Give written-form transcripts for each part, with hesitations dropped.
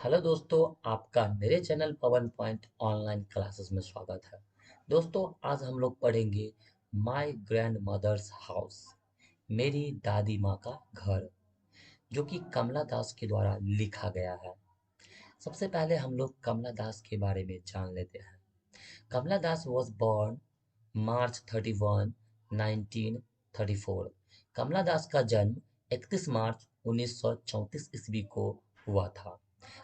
Hello दोस्तों, आपका मेरे चैनल पवन पॉइंट ऑनलाइन क्लासेस में स्वागत है। दोस्तों, आज हम लोग पढ़ेंगे माय ग्रैंड मदर्स हाउस, मेरी दादी माँ का घर, जो कि कमला दास के द्वारा लिखा गया है। सबसे पहले हम लोग कमला दास के बारे में जान लेते हैं। कमला दास वॉज बॉर्न मार्च 31, 1934। कमला दास का जन्म 31 मार्च 1934 ईस्वी को हुआ था।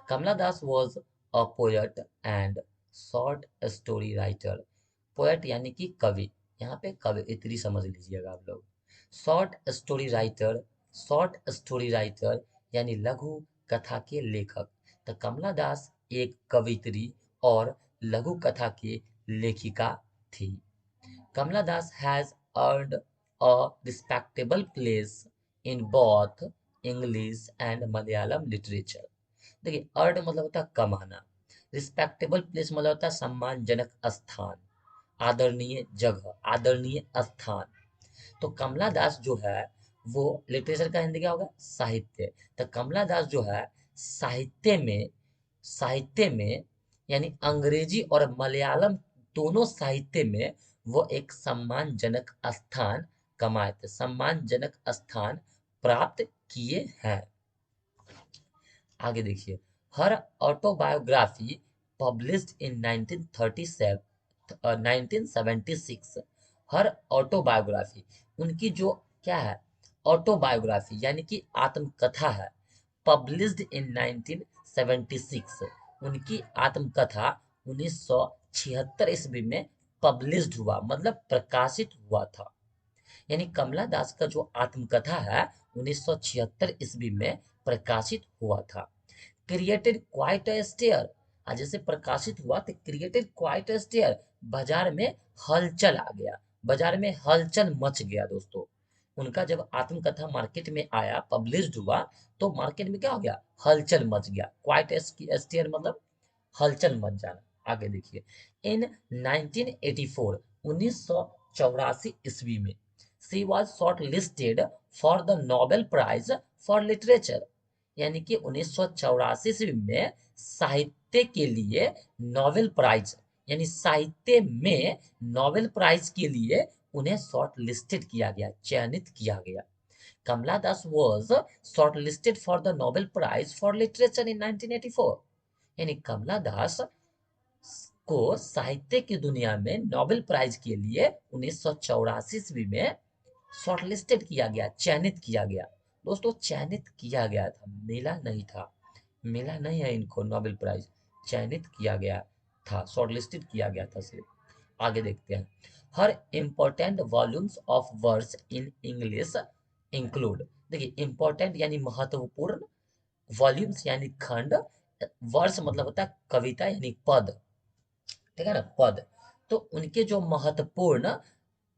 Kamala Das was a poet and short story writer. Poet यानी कि कवि, यहाँ पे कवियत्री समझ लीजिएगा आप लोग। Short story writer, short story writer यानी लघु कथा के लेखक। तो कमला दास एक कवित्री और लघु कथा की लेखिका थी। Kamala Das has earned a respectable place in both English and Malayalam literature. देखिए, अर्ड मतलब होता है कमाना, रिस्पेक्टेबल प्लेस मतलब होता है सम्मानजनक स्थान, आदरणीय जगह, आदरणीय स्थान। तो कमला दास जो है वो लिटरेचर का हिंदी क्या होगा? साहित्य। तो कमला दास जो है साहित्य में यानी अंग्रेजी और मलयालम दोनों साहित्य में वो एक सम्मानजनक स्थान कमाए थे, सम्मानजनक स्थान प्राप्त किए हैं। आगे देखिए, her autobiography published in 1976। Her autobiography, उनकी जो क्या है, ऑटोबायोग्राफी यानी कि आत्मकथा है, पब्लिश्ड इन 1976। उनकी आत्मकथा 1976 ईस्वी में पब्लिश्ड हुआ, मतलब प्रकाशित हुआ था। यानी कमला दास का जो आत्मकथा है 1976 ईस्वी में प्रकाशित हुआ था। क्रिएटेड क्वाइट अ स्टेयर, आज जैसे प्रकाशित हुआ तो क्रिएटेड क्वाइट अ स्टेयर, बाजार में हलचल आ गया, बाजार में हलचल मच गया दोस्तों। उनका जब आत्मकथा मार्केट में आया, पब्लिश्ड हुआ, तो मार्केट में क्या हो गया? हलचल मच गया। क्वाइट स्टेयर मतलब हलचल मच जाना। आगे देखिए, इन 1984, 1984 ईस्वी में she was shortlisted for the Nobel prize for literature. यानी कि 1984 ईस्वी में साहित्य के लिए नोबेल प्राइज, यानी साहित्य में नोबेल प्राइज के लिए उन्हें शॉर्ट लिस्टेड किया गया, चयनित किया गया। कमला दास was shortlisted for the Nobel Prize for Literature in 1984। यानी कमला दास को साहित्य की दुनिया में नोबेल प्राइज के लिए 1984 ईस्वी में शॉर्टलिस्टेड किया गया, चयनित किया गया। दोस्तों, चयनित किया गया था, मिला नहीं था, मिला नहीं है इनको नोबेल प्राइज, चयनित किया गया था, शॉर्टलिस्टेड किया गया था सिर्फ। आगे देखते हैं, her important volumes of verse in English include. देखिए, इंपॉर्टेंट यानी महत्वपूर्ण, वॉल्यूम्स यानी खंड, वर्स मतलब होता है कविता यानी पद, ठीक है ना, पद। तो उनके जो महत्वपूर्ण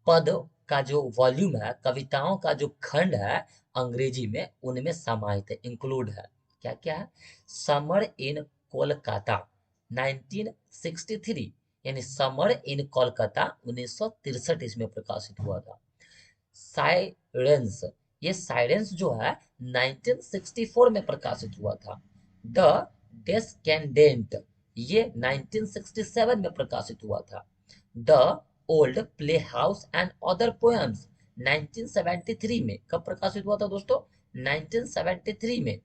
पद का जो वॉल्यूम है, कविताओं का जो खंड है अंग्रेजी में, उनमें समाहित है, इंक्लूड है। क्या क्या है? समर इन कोलकाता 1963, यानी समर इन कोलकाता 1963 इसमें प्रकाशित हुआ था। साइरेंस, ये साइरेंस जो है 1964 में प्रकाशित हुआ था। द डेस्केंडेंट, ये 1967 में प्रकाशित हुआ था। The old play house and other poems 1973 में कब प्रकाशित हुआ था दोस्तों? 1973 में।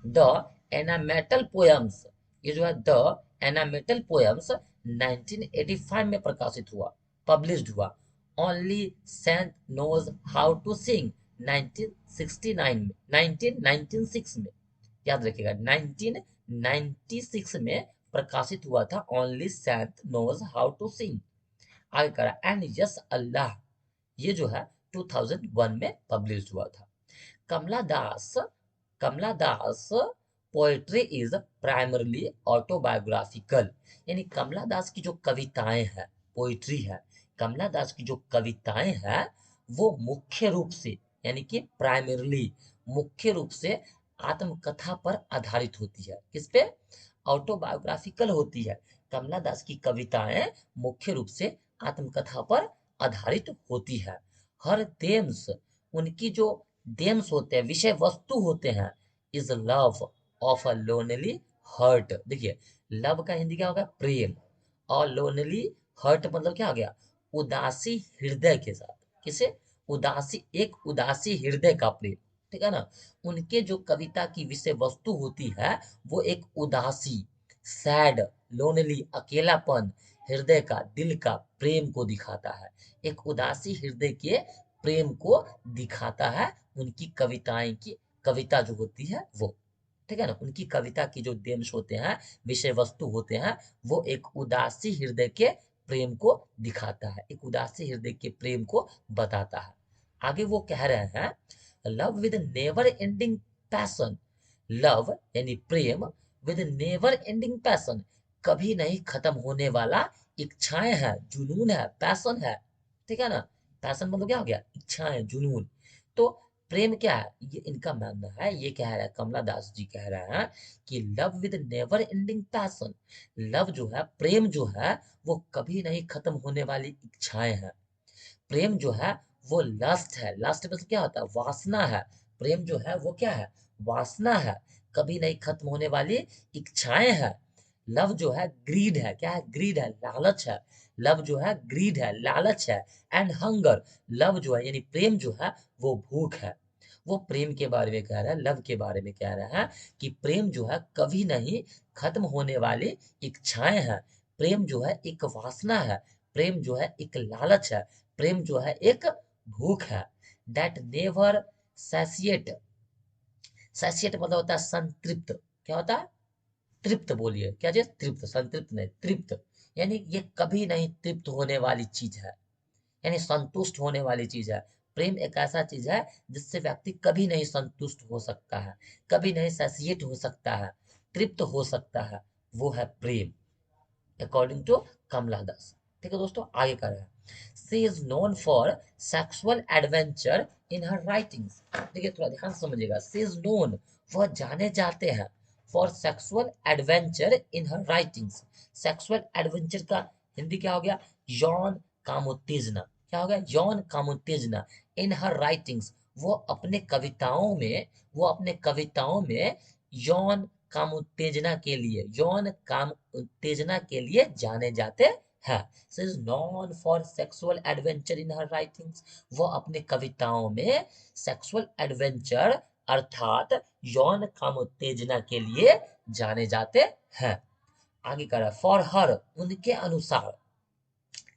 द एनामेटल पोएम्स, ये जो है द एनामेटल पोएम्स 1985 में प्रकाशित हुआ, पब्लिश्ड हुआ। Only saint knows how to sing 1969 में, 1996 में, याद रखिएगा 1996 में प्रकाशित हुआ था only saint knows how to sing. आगे करा एंड यस अल्लाह, ये जो है 2001 में पब्लिश हुआ था। कमला दास, कमला दास पोएट्री इज प्राइमरली ऑटोबायोग्राफिकल, यानी कमला दास की जो कविताएं हैं, पोएट्री है, कमला दास की जो कविताएं हैं वो मुख्य रूप से, यानी कि प्राइमरली, मुख्य रूप से आत्मकथा पर आधारित होती है। किस पे? ऑटोबायोग्राफिकल होती है। कमला दास की कविताएं मुख्य रूप से आत्मकथा पर आधारित होती है। हर देम्स, उनकी जो देम्स होते हैं, विषय वस्तु होते हैं, is love of a lonely heart. देखिए लव का हिंदी क्या होगा, प्रेम, और लोनली हर्ट मतलब क्या हो गया, उदासी हृदय के साथ। किसे, उदासी, एक उदासी हृदय का प्रेम, ठीक है ना। उनके जो कविता की विषय वस्तु होती है वो एक उदासी, सैड, लोनली, अकेलापन, हृदय का, दिल का प्रेम को दिखाता है। एक उदासी हृदय के प्रेम को दिखाता है उनकी कविताएं की, कविता जो होती है वो, ठीक है ना। उनकी कविता की जो देश होते हैं, विषय वस्तु होते हैं, वो एक उदासी हृदय के प्रेम को दिखाता है, एक उदासी हृदय के प्रेम को बताता है। आगे वो कह रहे हैं, love with never ending passion, love यानी प्रेम, विद नेवर एंडिंग पैशन, कभी नहीं खत्म होने वाला इच्छाएं है, जुनून है, पैशन है, ठीक है ना। पैशन मतलब क्या हो गया, इच्छाएं, जुनून। तो प्रेम क्या है, ये इनका मानना है, ये कह रहा है कमला दास जी कह रहे हैं कि love with never ending passion, love जो है, प्रेम जो है, वो कभी नहीं खत्म होने वाली इच्छाएं हैं। प्रेम जो है वो लस्ट है, लस्ट मतलब क्या होता है, वासना है। प्रेम जो है वो क्या है, वासना है, कभी नहीं खत्म होने वाली इच्छाएं है। लव जो है ग्रीड है, क्या है, ग्रीड है, लालच है। लव जो है ग्रीड है, लालच है। एंड हंगर, लव जो है यानी प्रेम जो है वो भूख है। वो प्रेम के बारे में कह रहा है, लव के बारे में कह रहा है कि प्रेम जो है कभी नहीं खत्म होने वाली इच्छाएं हैं। प्रेम जो है एक वासना है, प्रेम जो है एक लालच है, प्रेम जो है एक भूख है। दैट नेवर सैसिएट, सैसिएट मतलब होता है संतृप्त, क्या होता है, तृप्त, बोलिए क्या चीज, तृप्त, संतृप्त नहीं, तृप्त, यानी ये कभी नहीं तृप्त होने वाली चीज है, यानी संतुष्ट होने वाली चीज है। प्रेम एक ऐसा चीज है जिससे व्यक्ति कभी नहीं संतुष्ट हो सकता है, कभी नहीं सैसिएट हो सकता है, तृप्त हो सकता है, वो है प्रेम, अकॉर्डिंग टू कमला दास। ठीक है दोस्तों, आगे कर रहे हैं, she is known for sexual adventure in her writings. देखिए थोड़ा ध्यान से समझिएगा, सी इज नोन, वह जाने जाते हैं, for sexual adventure in her writings. Sexual adventure का हिंदी क्या हो गया, यौन कामोत्तेजना, क्या हो गया, यौन कामोत्तेजना। इन हर राइटिंग्स, वो अपने कविताओं में, वो अपने कविताओं में यौन काम उत्तेजना के लिए, यौन काम उत्तेजना के लिए जाने जाते हैं। So is known for sexual adventure in her writings, वो अपने कविताओं में सेक्सुअल एडवेंचर अर्थात यौन काम उत्तेजना के लिए जाने जाते हैं। आगे कह फॉर हर, उनके अनुसार,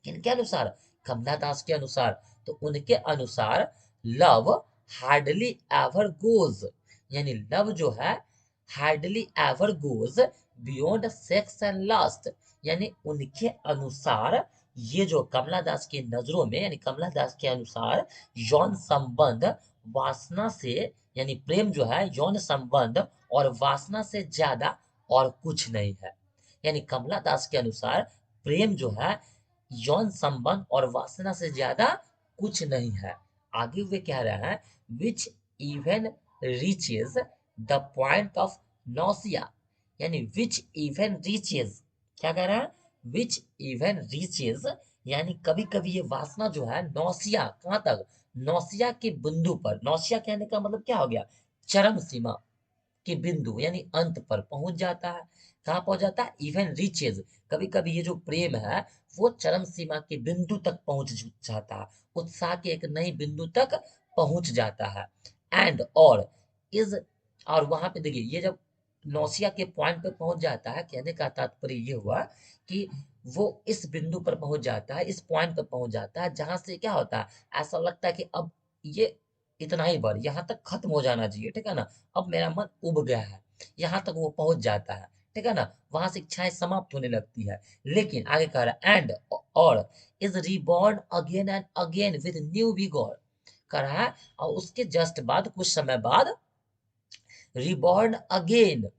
किनके अनुसार, कमला दास के अनुसार, तो उनके अनुसार लव हार्डली एवर गोज, यानी लव जो है hardly ever goes beyond sex and lust, यानी उनके अनुसार, ये जो कमला दास की नजरों में, यानी कमला दास के अनुसार यौन संबंध वासना से, यानी प्रेम जो है यौन संबंध और वासना से ज्यादा और कुछ नहीं है। यानी कमला दास के अनुसार प्रेम जो है यौन संबंध और वासना से ज्यादा कुछ नहीं है। आगे वे कह रहे हैं, which even reaches the point of nausea, यानी विच इवन रीचेज, क्या कह रहे हैं, विच इवन रीचेज, यानी कभी कभी ये वासना जो है नौसिया, कहां तक, नौसिया के बिंदु पर, नौसिया कहने का मतलब क्या हो गया, चरम सीमा के बिंदु यानी अंत पर पहुंच जाता है। कहाँ पहुंच जाता है, इवन रीचेज, कभी कभी ये जो प्रेम है वो चरम सीमा के बिंदु तक पहुंच जाता है, उत्साह के एक नई बिंदु तक पहुंच जाता है। एंड और इज, और वहां पे देखिए ये जब नौसिया के पॉइंट पे पहुंच जाता है, कहने का तात्पर्य ये हुआ कि वो इस बिंदु पर पहुंच जाता है, इस पॉइंट पर पहुंच जाता है जहां से क्या होता है, ऐसा लगता है कि अब ये इतना ही बार यहाँ तक खत्म हो जाना चाहिए, ठीक है ना, अब मेरा मन उब गया है, यहाँ तक वो पहुंच जाता है, ठीक है ना, वहां से इच्छाएं समाप्त होने लगती है। लेकिन आगे कह रहा है एंड और is reborn again and again with new vigour, कह रहा है और उसके जस्ट बाद, कुछ समय बाद, रिबॉर्न अगेन,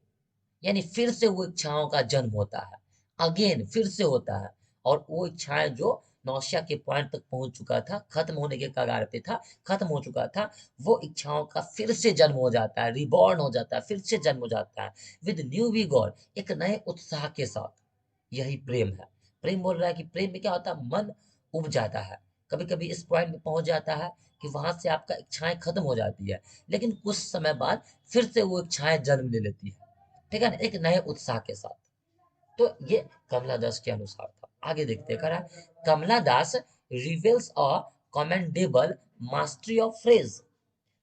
यानी फिर से वो इच्छाओं का जन्म होता है, अगेन फिर से होता है। और वो इच्छाएं जो नौसिया के पॉइंट तक पहुंच चुका था, खत्म होने के कगार पे था, खत्म हो चुका था, वो इच्छाओं का फिर से जन्म हो जाता है, रिबॉर्न हो जाता है, फिर से जन्म हो जाता है, विद न्यू विगोर, एक नए उत्साह के साथ। यही प्रेम है। प्रेम बोल रहा है कि प्रेम में क्या होता है, मन उब जाता है, कभी कभी इस पॉइंट में पहुंच जाता है कि वहां से आपका इच्छाएं खत्म हो जाती है, लेकिन कुछ समय बाद फिर से वो इच्छाएं जन्म ले लेती है, ठीक है ना, एक नए उत्साह के साथ। तो ये कमला दास के अनुसार था। आगे देखते कह रहा है, Kamala Das reveals a commendable mastery of phrase.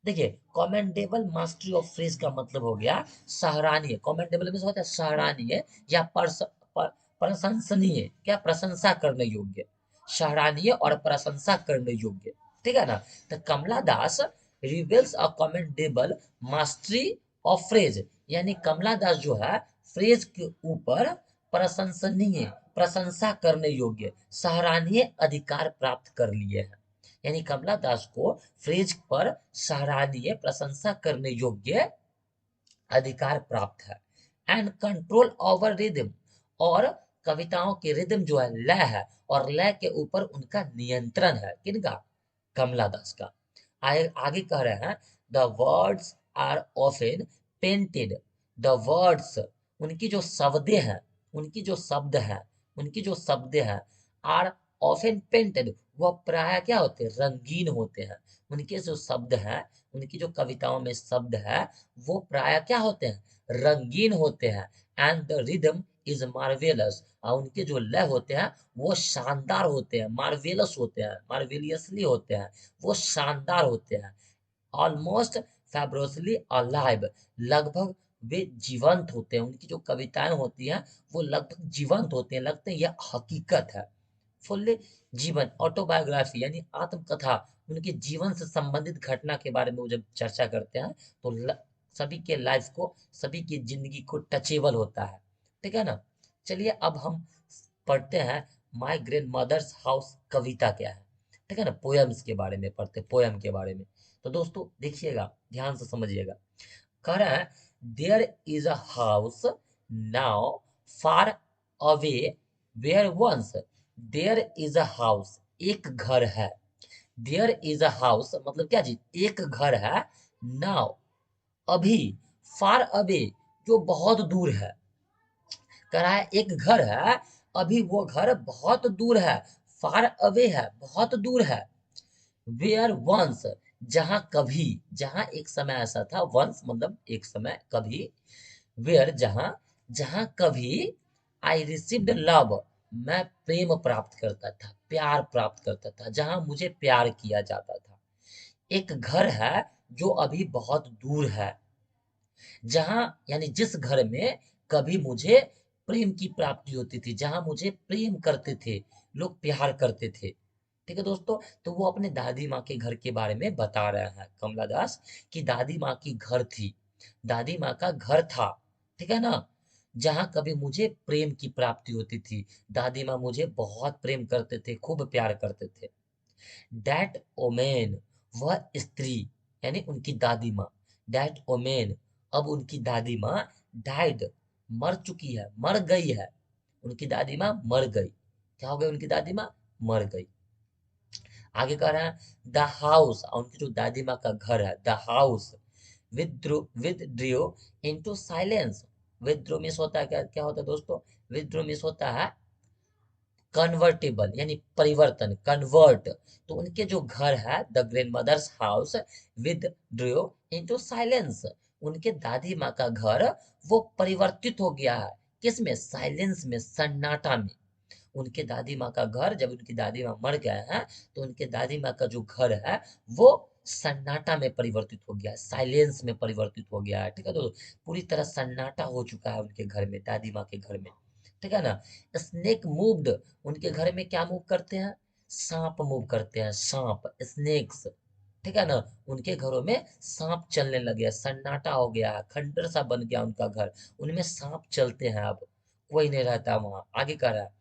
देखिए, कमेंडेबल मास्टरी ऑफ फ्रेज का मतलब हो गया सराहनीय। कमेंडेबल में होता है सराहनीय या प्रशंसनीय, क्या प्रशंसा करने योग्य, सराहनीय और प्रशंसा करने योग्य, ठीक है ना। तो Kamala Das reveals a commendable mastery of phrase, यानी कमला दास जो है फ्रेज के ऊपर प्रशंसनीय, प्रशंसा करने योग्य, सराहनीय अधिकार प्राप्त कर लिए हैं। यानी कमला दास को फ्रेज पर सराहनीय, प्रशंसा करने योग्य अधिकार प्राप्त है। एंड कंट्रोल ओवर रिदम, और कविताओं के रिदम जो है, लय है, और लय के ऊपर उनका नियंत्रण है। किनका? कमला दास का। आगे कह रहे हैं, the words are often painted, the words, उनकी जो शब्दे हैं, उनकी जो शब्द है, उनकी जो शब्द है, आर ऑफन पेंटेड, वह प्राय क्या होते हैं? रंगीन होते हैं। उनके जो शब्द हैं, उनकी जो कविताओं में शब्द है, वो प्राय क्या होते हैं? रंगीन होते हैं। And the rhythm is marvellous, और उनके जो लय होते हैं वो शानदार होते हैं, मार्वेलस होते हैं, मार्वेलियसली होते हैं, वो शानदार होते हैं। ऑलमोस्ट फैब्रोसली अलाइव, लगभग वे जीवंत होते हैं। उनकी जो कविताएं होती हैं वो लगभग जीवंत होते हैं, लगते हैं यह हकीकत है। फुल्ली जीवन, ऑटोबायोग्राफी यानी आत्मकथा, उनके जीवन से संबंधित घटना के बारे में वो जब चर्चा करते हैं तो सभी के लाइफ को, सभी की जिंदगी को टचेबल होता है। ठीक है ना। चलिए अब हम पढ़ते हैं माय ग्रैंड मदर्स हाउस कविता क्या है। ठीक है ना, पोयम्स के बारे में पढ़ते, पोयम के बारे में। तो दोस्तों देखिएगा, ध्यान से समझिएगा। कह रहा है, there is a house now far away where once, there is a house, एक घर है। देयर इज अ हाउस मतलब क्या चीज? एक घर है। नाउ, अभी, फार अवे, जो बहुत दूर है। कह रहा है एक घर है, अभी वो घर बहुत दूर है। फार अवे है, बहुत दूर है। वेयर वंस, जहां कभी, जहां एक समय ऐसा था, वंस मतलब एक समय, कभी, वेयर जहां, जहां कभी, आई रिसीव्ड लव, मैं प्रेम प्राप्त करता था, प्यार प्राप्त करता था, जहां मुझे प्यार किया जाता था। एक घर है जो अभी बहुत दूर है, जहां, यानी जिस घर में कभी मुझे प्रेम की प्राप्ति होती थी, जहां मुझे प्रेम करते थे, लोग प्यार करते थे। ठीक है दोस्तों, तो वो अपने दादी माँ के घर के बारे में बता रहे हैं कमला दास, कि दादी माँ की घर थी, दादी माँ का घर था, ठीक है ना, जहां कभी मुझे प्रेम की प्राप्ति होती थी। दादी माँ मुझे बहुत प्रेम करते थे, खूब प्यार करते थे। डैट ओमेन, वह स्त्री, यानी उनकी दादी माँ। डैट ओमेन, अब उनकी दादी माँ डाइड, मर चुकी है, मर गई है। उनकी दादी माँ मर गई। क्या हो गई? उनकी दादी माँ मर गई। आगे कह रहा है, द हाउस, उनकी जो दादी माँ का घर है, the house withdrew into silence. Withdrew miss होता है क्या? क्या होता है दोस्तों? विथड्रू मिस होता है कन्वर्टेबल, यानी परिवर्तन, कन्वर्ट। तो उनके जो घर है, the grandmother's house withdrew into silence, उनके दादी माँ का घर वो परिवर्तित हो गया है। किसमें? साइलेंस में, सन्नाटा में। उनके दादी माँ का घर, जब उनकी दादी माँ मर गए हैं, तो उनके दादी माँ का जो घर है वो सन्नाटा में परिवर्तित हो गया है, साइलेंस में परिवर्तित हो गया है। ठीक है, तो पूरी तरह सन्नाटा हो चुका है उनके घर में, दादी माँ के घर में। ठीक है ना। स्नेक मूव्ड, उनके घर में क्या मूव करते हैं? सांप मूव करते हैं, सांप, स्नेक्स। ठीक है ना, उनके घरों में सांप चलने लगे, सन्नाटा हो गया है, खंडर सा बन गया उनका घर, उनमें सांप चलते हैं, अब कोई नहीं रहता वहां। आगे कह रहा है,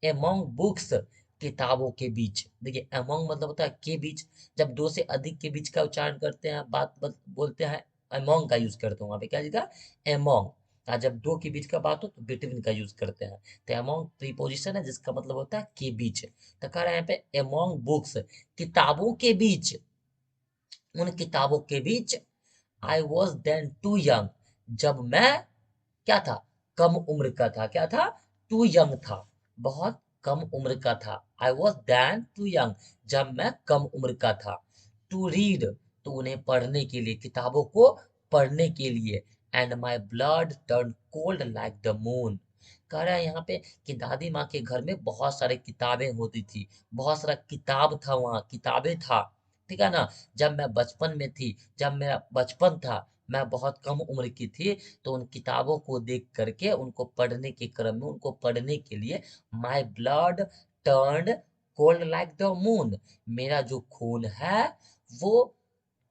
एमोंग बुक्स, किताबों के बीच। देखिए, एमोंग मतलब होता है के बीच, जब दो से अधिक के बीच का उच्चारण करते हैं, बोलते हैं, एमोंग का यूज करते हैं वहां पे, क्या लिखा? एमोंग। जब दो के बीच का बात हो तो बिटवीन का यूज करते हैं। तो एमोंग प्रीपोजिशन है जिसका मतलब होता है के बीच। तो कह रहा है यहाँ पे, एमोंग बुक्स, किताबों के बीच, उन किताबों के बीच, I was then too young, जब मैं क्या था? कम उम्र का था। क्या था? टू यंग था, बहुत कम उम्र का था। I was then too young, जब मैं कम उम्र का था। टू रीड, तो उन्हें पढ़ने के लिए, किताबों को पढ़ने के लिए। And my blood turn cold like the moon. कह रहा है यहाँ पे कि दादी माँ के घर में बहुत सारे किताबें होती थी, बहुत सारा किताब था, वहाँ किताबें था, ठीक है ना। जब मैं बचपन में थी, जब मेरा बचपन था, मैं बहुत कम उम्र की थी, तो उन किताबों को देख करके उनको पढ़ने के क्रम में, उनको पढ़ने के लिए my blood turn cold like the moon, मेरा जो खून है वो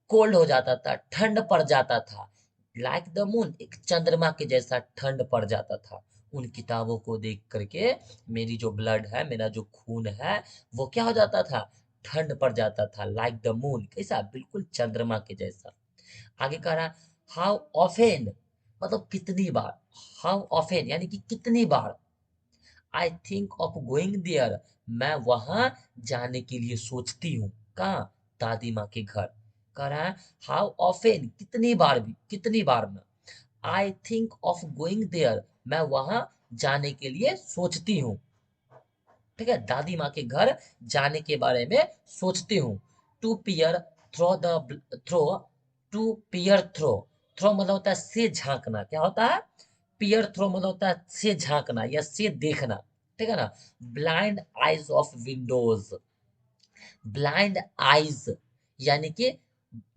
कोल्ड हो जाता था, ठंड पड़ जाता था। लाइक द मून, एक चंद्रमा के जैसा ठंड पड़ जाता था उन किताबों को देख करके। मेरी जो ब्लड है, मेरा जो खून है, वो क्या हो जाता था, ठंड पड़ जाता था, लाइक द मून, कैसा, बिल्कुल चंद्रमा के जैसा। आगे कह रहा, हाउ ऑफेन, मतलब कितनी बार, हाउ ऑफेन यानी कि कितनी बार, I think of going there, मैं वहां जाने के लिए सोचती हूँ, कहाँ, दादी माँ के घर। कह रहा है हाउ ऑफेन, कितनी बार भी, कितनी बार में, I think of going there, मैं वहां जाने के लिए सोचती हूँ, ठीक है, दादी माँ के घर जाने के बारे में सोचती हूँ। To peer through the through, to peer through, through मतलब होता है से झांकना, क्या होता है, पियर थ्रो मतलब होता है से झांकना या से देखना, ठीक है ना। Blind eyes of Windows, blind eyes यानी कि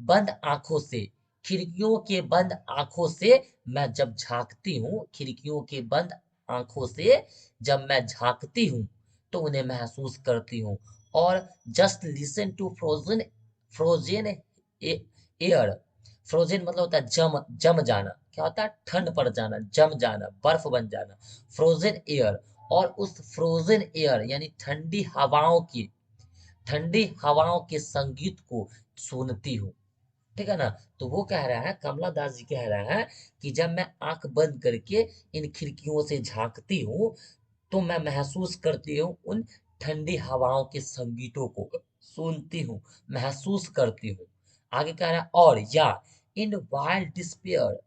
बंद आंखों से, खिड़कियों के बंद आंखों से मैं जब झांकती हूँ, खिड़कियों के बंद आंखों से जब मैं झांकती हूँ तो उन्हें महसूस करती हूँ। और just listen to frozen, frozen air, frozen मतलब होता है जम, जम जाना, क्या होता है, ठंड पड़ जाना, जम जाना, बर्फ बन जाना, फ्रोजन एयर। और उस फ्रोजन एयर यानी ठंडी हवाओं की, ठंडी हवाओं के संगीत को सुनती हूँ, ठीक है ना। तो वो कह रहा है, कमला दास जी कह रहा है कि जब मैं आंख बंद करके इन खिड़कियों से झांकती हूँ तो मैं महसूस करती हूँ उन ठंडी हवाओं के संगीतों को, सुनती हूँ, महसूस करती हूँ। आगे कह रहा है और या इन वाइल्ड डिस्पेयर,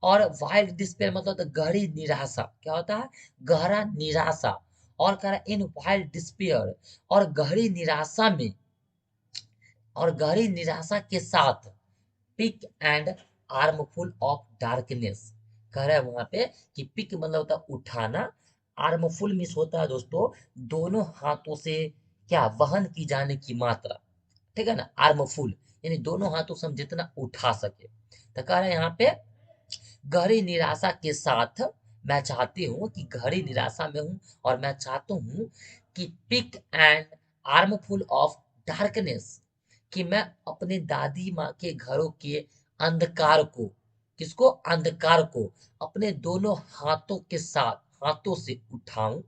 और वाइल्ड डिस्पेयर मतलब होता है गहरी निराशा, क्या होता है, गहरा निराशा। और कह रहा है इन वाइल्ड डिस्पेयर, और गहरी निराशा में, और गहरी निराशा के साथ, pick an armful of darkness. कह रहा है वहां पे कि पिक मतलब होता है उठाना, आर्मफुल मिस होता है दोस्तों दोनों हाथों से क्या वहन की जाने की मात्रा, ठीक है ना। आर्मफुल यानी दोनों हाथों से हम जितना उठा सके। तो कह रहा है यहाँ पे गहरी निराशा के साथ, मैं चाहती हूँ कि गहरी निराशा में हूँ और मैं चाहता हूँ कि pick an armful of darkness, कि मैं अपने दादी माँ के घरों के अंधकार को, किसको, अंधकार को अपने दोनों हाथों के साथ, हाथों से उठाऊं,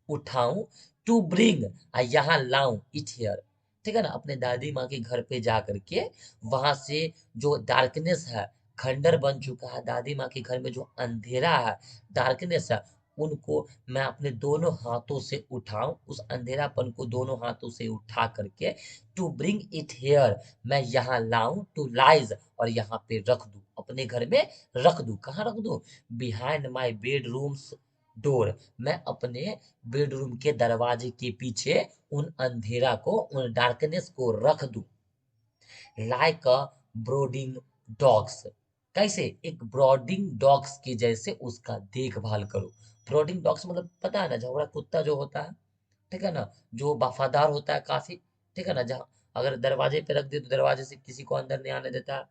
उठाऊं, टू ब्रिंग, यहाँ लाऊं इट हियर, ठीक है ना। अपने दादी माँ के घर पे जा करके वहां से जो डार्कनेस है, खंडर बन चुका है, दादी माँ के घर में जो अंधेरा है, डार्कनेस है, उनको मैं अपने दोनों हाथों से उठाऊं, उस अंधेरापन को दोनों हाथों से उठा करके, टू ब्रिंग इट हेयर, मैं यहाँ लाऊं, टू लाइज, और यहाँ पे रख दूं, अपने घर में रख दूं, कहाँ रख दूं, बिहाइंड माई बेडरूम्स डोर, मैं अपने बेडरूम के दरवाजे के पीछे उन अंधेरा को, उन डार्कनेस को रख दूं, लाइक अ ब्रोडिंग डॉग्स, कैसे, एक ब्रॉडिंग डॉग्स की जैसे उसका देखभाल करो। ब्रॉडिंग डॉग्स मतलब पता है ना, झगड़ा कुत्ता जो होता है, ठीक है ना, जो वफादार होता है काफी, ठीक है ना, जहाँ अगर दरवाजे पे रख दे तो दरवाजे से किसी को अंदर नहीं आने देता है,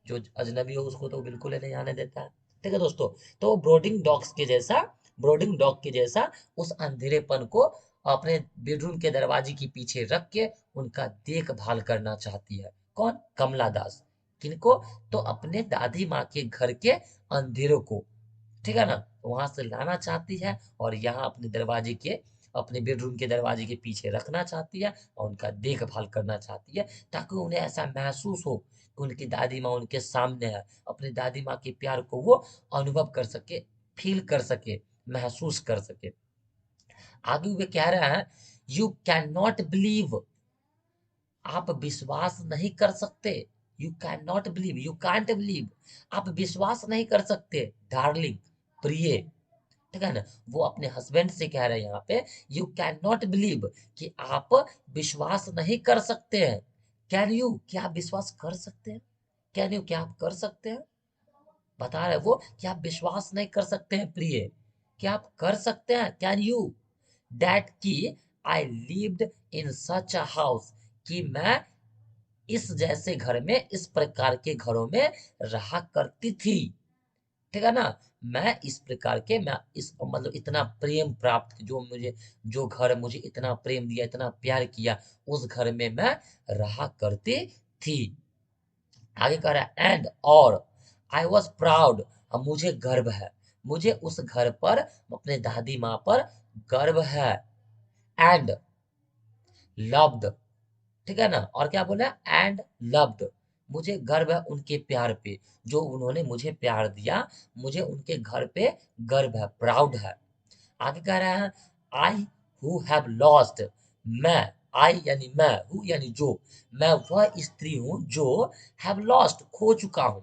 जो अजनबी हो उसको तो बिल्कुल ही नहीं आने देता है, ठीक है दोस्तों। तो ब्रोडिंग डॉग्स के जैसा, ब्रोडिंग डॉग के जैसा उस अंधेरेपन को अपने बेडरूम के दरवाजे के पीछे रख के उनका देखभाल करना चाहती है, कौन, कमला दास। किनको, तो अपने दादी माँ के घर के अंधेरों को, ठीक है ना, वहां से लाना चाहती है और यहाँ अपने दरवाजे के, अपने बेडरूम के दरवाजे के पीछे रखना चाहती है और उनका देखभाल करना चाहती है, ताकि उन्हें ऐसा महसूस हो कि उनकी दादी माँ उनके सामने है, अपनी दादी माँ के प्यार को वो अनुभव कर सके, फील कर सके, महसूस कर सके। आगे वे कह रहा है, यू कैन नॉट बिलीव, आप विश्वास नहीं कर सकते, you can not believe, you can't believe, आप विश्वास नहीं कर सकते, डार्लिंग, प्रिय, ठीक है ना। वो अपने हस्बैंड से कह रहे हैं यहाँ पे, यू कैन नॉट बिलीव, कि आप विश्वास नहीं कर सकते हैं। कैन यू, क्या आप विश्वास कर सकते हैं, कैन यू, क्या आप कर सकते हैं, बता रहे वो कि आप विश्वास नहीं कर सकते हैं प्रिय, कि आप कर सकते हैं, कैन यू, दैट कि I lived in such a house, कि मैं इस जैसे घर में, इस प्रकार के घरों में रहा करती थी। ठीक है ना। मैं इस प्रकार के, मैं इस मतलब इतना प्रेम प्राप्त, जो मुझे, जो घर मुझे इतना प्रेम दिया, इतना प्यार किया, उस घर में मैं रहा करती थी। आगे कह रहा है एंड और आई वॉज प्राउड, अब मुझे गर्व है, मुझे उस घर पर, अपने दादी माँ पर गर्व है। एंड लव्ड, ठीक है ना। और क्या बोला, एंड लव्ड, मुझे गर्व है उनके प्यार पे, जो उन्होंने मुझे प्यार दिया, मुझे उनके घर पे गर्व है, प्राउड है। आगे कह रहा है आई हु हैव लॉस्ट, मैं, आई यानी मैं, हु यानी जो, मैं वह स्त्री हूं जो हैव लॉस्ट, खो चुका हूं।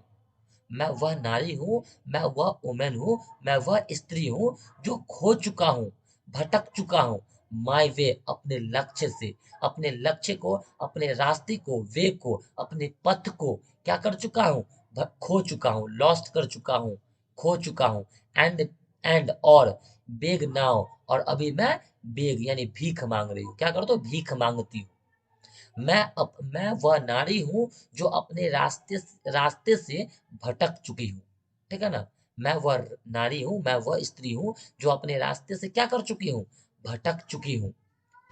मैं वह नारी हूँ, मैं वह वुमेन हूँ, मैं वह स्त्री हूँ जो खो चुका हूँ, भटक चुका हूँ। माई वे, अपने लक्ष्य से, अपने लक्ष्य को, अपने रास्ते को, वे को, अपने पथ को क्या कर चुका हूँ, खो चुका हूँ, लॉस्ट कर चुका हूँ, खो चुका हूँ। एंड और बेग नाउ, और अभी मैं बेग यानी भीख मांग रही हूँ, क्या कर दो, भीख मांगती हूँ। मैं वह नारी हूँ जो अपने रास्ते से भटक चुकी हूँ। ठीक है ना। मैं वह नारी हूँ, मैं वह स्त्री हूँ जो अपने रास्ते से क्या कर चुकी हूँ, भटक चुकी हूँ।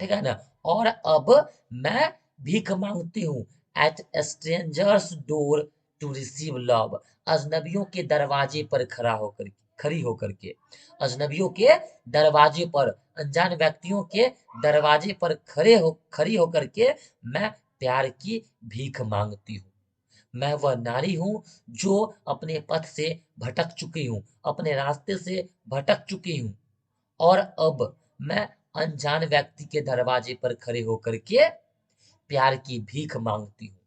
ठीक है ना। और अब मैं भीख मांगती हूँ at strangers door to receive love, अजनबियों के दरवाजे पर खड़ी होकर के, अजनबियों के दरवाजे पर, अनजान व्यक्तियों के दरवाजे पर खड़ी होकर के मैं प्यार की भीख मांगती हूँ। मैं वह नारी हूँ जो अपने पथ से भटक चुकी हूँ, अपने रास्ते से भटक चुकी हूँ, और अब मैं अनजान व्यक्ति के दरवाजे पर खड़े होकर के प्यार की भीख मांगती हूँ।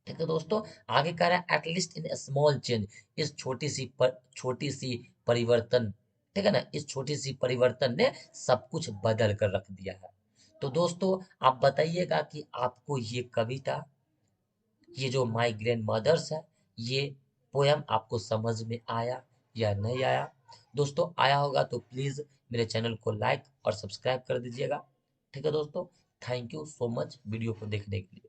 ठीक है दोस्तों। आगे कह रहा है एटलीस्ट इन स्मॉल चेंज, इस छोटी सी परिवर्तन, ठीक है ना, इस छोटी सी परिवर्तन ने सब कुछ बदल कर रख दिया है। तो दोस्तों आप बताइएगा कि आपको ये कविता, ये जो माई ग्रैंड मदर्स है, ये पोयम आपको समझ में आया या नहीं आया। दोस्तों आया होगा तो प्लीज मेरे चैनल को लाइक और सब्सक्राइब कर दीजिएगा। ठीक है दोस्तों, thank you so much video को देखने के लिए।